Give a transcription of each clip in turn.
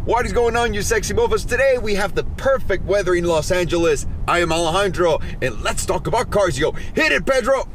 What is going on, you sexy mofos? Today we have the perfect weather in Los Angeles. I am Alejandro, and let's talk about cars, yo. Hit it, Pedro!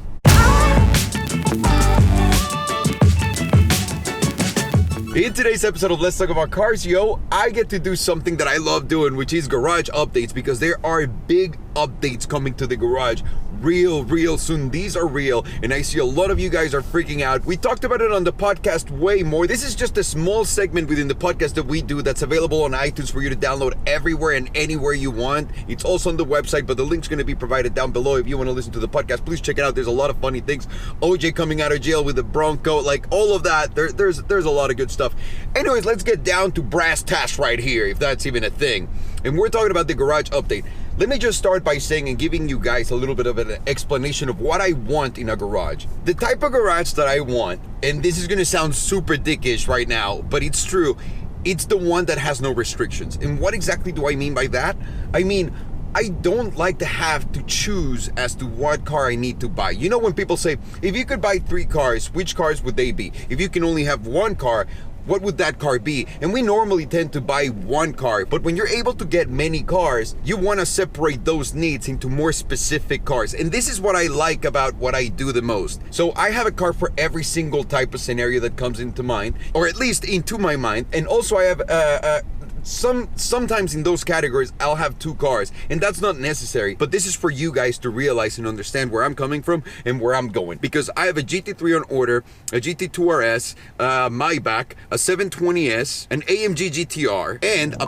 In today's episode of Let's Talk About Cars, yo, I get to do something that I love doing, which is garage updates, because there are big updates coming to the garage real soon. These are real, and I see a lot of you guys are freaking out. We talked about it on the podcast way more. This is just a small segment within the podcast that we do that's available on iTunes for you to download everywhere and anywhere you want. It's also on the website, but the link's going to be provided down below. If you want to listen to the podcast, please check it out. There's a lot of funny things. OJ coming out of jail with the Bronco, like all of that. There's a lot of good stuff. Anyways, let's get down to brass tacks right here, if that's even a thing. And we're talking about the garage update. Let me just start by saying and giving you guys a little bit of an explanation of what I want in a garage. The type of garage that I want, and this is gonna sound super dickish right now, but it's true, it's the one that has no restrictions. And what exactly do I mean by that? I mean, I don't like to have to choose as to what car I need to buy. You know, when people say, if you could buy 3 cars, which cars would they be? If you can only have 1 car, what would that car be? And we normally tend to buy 1 car, but when you're able to get many cars, you want to separate those needs into more specific cars. And this is what I like about what I do the most. So I have a car for every single type of scenario that comes into mind, or at least into my mind. And also I have sometimes in those categories I'll have 2 cars, and that's not necessary, but this is for you guys to realize and understand where I'm coming from and where I'm going, because I have a GT3 on order, a GT2 RS, Maybach, a 720S, an AMG GTR, and a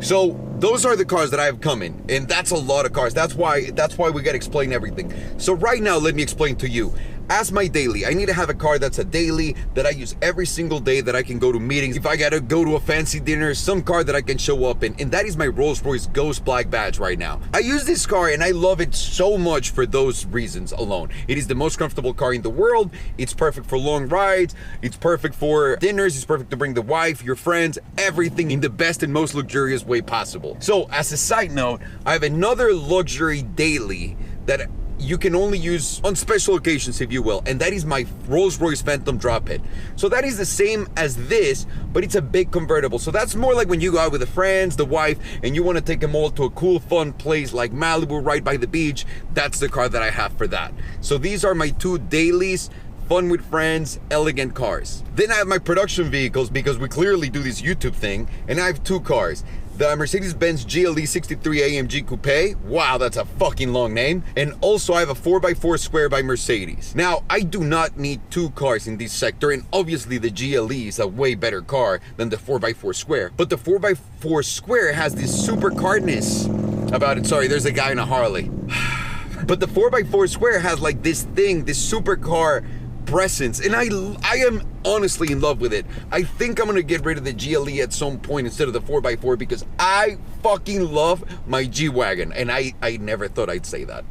so those are the cars that I have coming, and that's a lot of cars. That's why we gotta explain everything. So right now, let me explain to you. As my daily, I need to have a car that's a daily, that I use every single day, that I can go to meetings. If I gotta go to a fancy dinner, some car that I can show up in, and that is my Rolls-Royce Ghost Black Badge right now. I use this car and I love it so much for those reasons alone. It is the most comfortable car in the world. It's perfect for long rides. It's perfect for dinners. It's perfect to bring the wife, your friends, everything in the best and most luxurious way possible. So as a side note, I have another luxury daily that you can only use on special occasions, if you will, and that is my Rolls-Royce Phantom Drophead. So that is the same as this, but it's a big convertible. So that's more like when you go out with the friends, the wife, and you want to take them all to a cool, fun place like Malibu, right by the beach. That's the car that I have for that. So these are my 2 dailies, fun with friends, elegant cars. Then I have my production vehicles, because we clearly do this YouTube thing, and I have 2 cars. The Mercedes-Benz GLE 63 AMG Coupe. Wow, that's a fucking long name. And also I have a 4x4 Square by Mercedes. Now, I do not need 2 cars in this sector, and obviously the GLE is a way better car than the 4x4 Square. But the 4x4 Square has this super carness about it. Sorry, there's a guy in a Harley. But the 4x4 Square has like this thing, this supercar presence, and I am honestly in love with it. I think I'm gonna get rid of the GLE at some point instead of the 4x4, because I fucking love my G-Wagon, and I never thought I'd say that.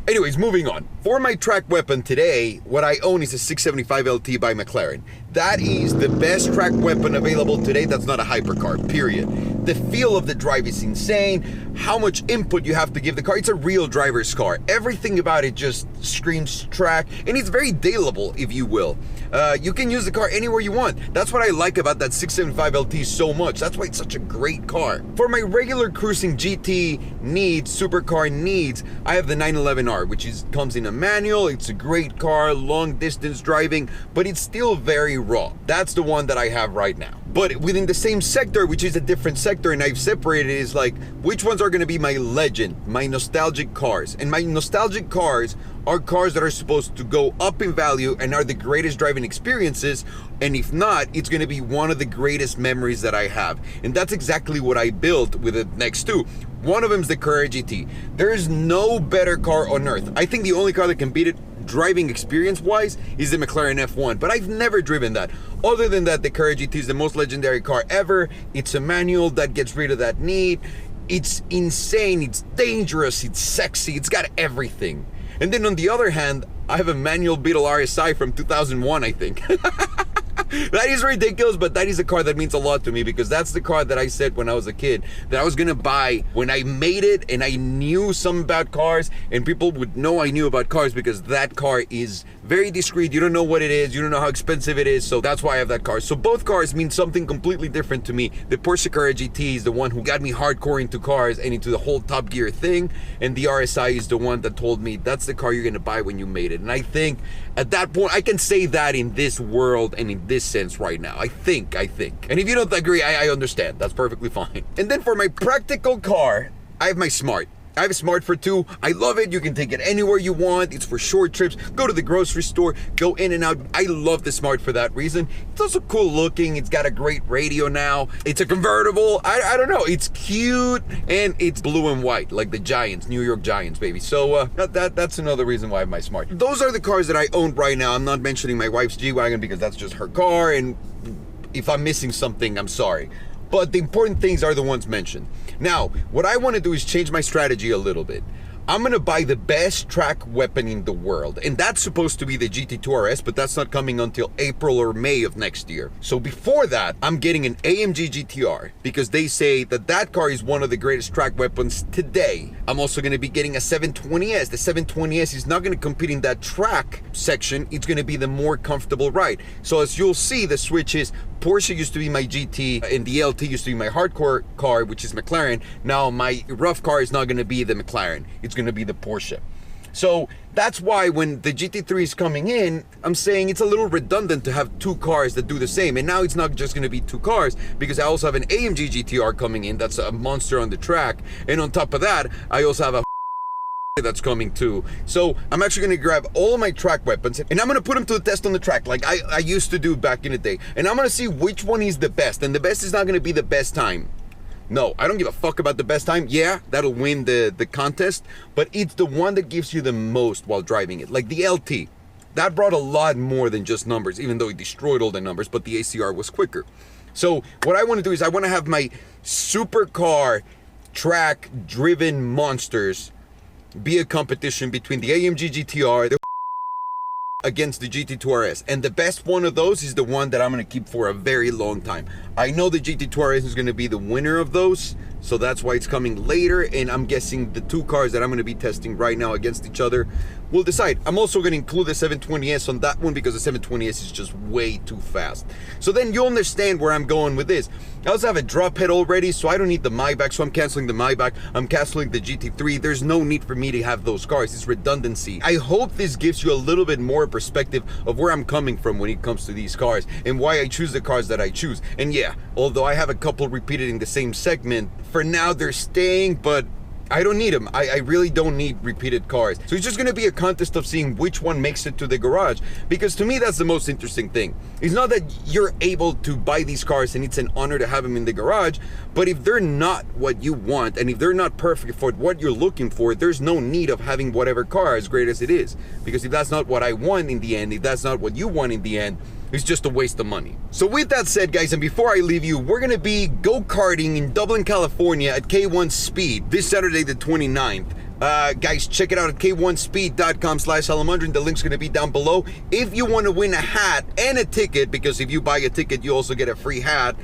Anyways, moving on. For my track weapon today, what I own is a 675 LT by McLaren. That is the best track weapon available today that's not a hypercar, period. The feel of the drive is insane. How much input you have to give the car. It's a real driver's car. Everything about it just screams track, and it's very daleable, if you will. You can use the car anywhere you want. That's what I like about that 675 LT so much. That's why it's such a great car. For my regular cruising GT needs, supercar needs, I have the 911R, which comes in a manual. It's a great car, long distance driving, but it's still very raw. That's the one that I have right now. But within the same sector, which is a different sector, and I've separated, is like, which ones are gonna be my legend, my nostalgic cars. And my nostalgic cars are cars that are supposed to go up in value and are the greatest driving experiences, and if not, it's gonna be one of the greatest memories that I have. And that's exactly what I built with the next 2. One of them is the Carrera GT. There is no better car on earth. I think the only car that can beat it driving experience wise is the McLaren F1, but I've never driven that. Other than that, the Carrera GT is the most legendary car ever. It's a manual that gets rid of that need. It's insane, it's dangerous, it's sexy, it's got everything. And then on the other hand, I have a manual Beetle RSI from 2001, I think. That is ridiculous, but that is a car that means a lot to me because that's the car that I said when I was a kid that I was gonna buy when I made it and I knew some about cars, and people would know I knew about cars because that car is very discreet. You don't know what it is, you don't know how expensive it is, so that's why I have that car. So both cars mean something completely different to me. The Porsche Carrera GT is the one who got me hardcore into cars and into the whole Top Gear thing, and the RSI is the one that told me that's the car you're gonna buy when you made it. And I think at that point I can say that in this world and in this sense right now. I think. And if you don't agree, I understand. That's perfectly fine. And then for my practical car, I have my Smart. I have a Smart for 2. I love it. You can take it anywhere you want. It's for short trips. Go to the grocery store, go in and out. I love the Smart for that reason. It's also cool looking. It's got a great radio now. It's a convertible. I don't know. It's cute and it's blue and white like the Giants, New York Giants, baby. So that's another reason why I have my Smart. Those are the cars that I own right now. I'm not mentioning my wife's G-Wagon because that's just her car, and if I'm missing something, I'm sorry. But the important things are the ones mentioned. Now, what I want to do is change my strategy a little bit. I'm gonna buy the best track weapon in the world, and that's supposed to be the GT2 RS, but that's not coming until April or May of next year. So before that, I'm getting an AMG GTR because they say that that car is one of the greatest track weapons today. I'm also gonna be getting a 720S. The 720S is not gonna compete in that track section. It's gonna be the more comfortable ride. So as you'll see, the switch is Porsche used to be my GT and the LT used to be my hardcore car, which is McLaren. Now my rough car is not gonna be the McLaren. It's going to be the Porsche. So that's why when the GT3 is coming in, I'm saying it's a little redundant to have 2 cars that do the same. And now it's not just going to be 2 cars because I also have an AMG GTR coming in that's a monster on the track. And on top of that, I also have a that's coming too. So I'm actually going to grab all of my track weapons and I'm going to put them to the test on the track like I used to do back in the day. And I'm going to see which one is the best. And the best is not going to be the best time. No, I don't give a fuck about the best time. Yeah, that'll win the contest, but it's the one that gives you the most while driving it. Like the LT, that brought a lot more than just numbers, even though it destroyed all the numbers, but the ACR was quicker. So what I want to do is I want to have my supercar track-driven monsters be a competition between the AMG GTR, the against the GT2 RS, and the best one of those is the one that I'm going to keep for a very long time. I know the GT2 RS is going to be the winner of those, so that's why it's coming later, and I'm guessing the 2 cars that I'm going to be testing right now against each other will decide. I'm also going to include the 720S on that one because the 720S is just way too fast. So then you'll understand where I'm going with this. I also have a drop head already, so I don't need the Maybach, so I'm canceling the Maybach. I'm canceling the GT3. There's no need for me to have those cars. It's redundancy. I hope this gives you a little bit more perspective of where I'm coming from when it comes to these cars and why I choose the cars that I choose. And yeah, although I have a couple repeated in the same segment, for now they're staying, but I don't need them. I really don't need repeated cars. So it's just going to be a contest of seeing which one makes it to the garage. Because to me, that's the most interesting thing. It's not that you're able to buy these cars and it's an honor to have them in the garage. But if they're not what you want and if they're not perfect for what you're looking for, there's no need of having whatever car as great as it is. Because if that's not what I want in the end, if that's not what you want in the end, it's just a waste of money. So with that said, guys, and before I leave you, we're gonna be go-karting in Dublin, California at K1 Speed this Saturday the 29th. Guys, check it out at k1speed.com/Salomondrin. The link's gonna be down below. If you want to win a hat and a ticket, because if you buy a ticket, you also get a free hat,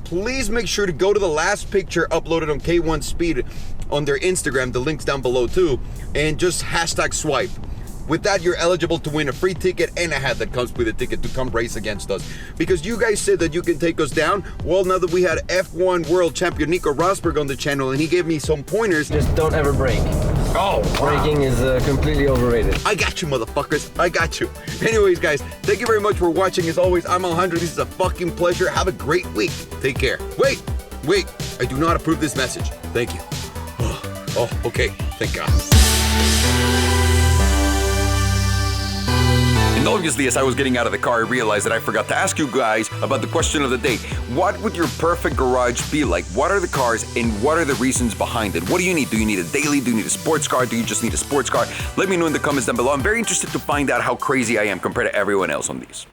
please make sure to go to the last picture uploaded on K1 Speed on their Instagram. The link's down below too, and just #swipe. With that, you're eligible to win a free ticket and a hat that comes with a ticket to come race against us. Because you guys said that you can take us down. Well, now that we had F1 world champion Nico Rosberg on the channel and he gave me some pointers. Just don't ever brake. Oh, wow. Braking is completely overrated. I got you, motherfuckers. I got you. Anyways, guys, thank you very much for watching. As always, I'm Mulholland. This is a fucking pleasure. Have a great week. Take care. Wait. I do not approve this message. Thank you. Oh, okay. Thank God. And obviously, as I was getting out of the car, I realized that I forgot to ask you guys about the question of the day. What would your perfect garage be like? What are the cars and what are the reasons behind it? What do you need? Do you need a daily? Do you need a sports car? Do you just need a sports car? Let me know in the comments down below. I'm very interested to find out how crazy I am compared to everyone else on these.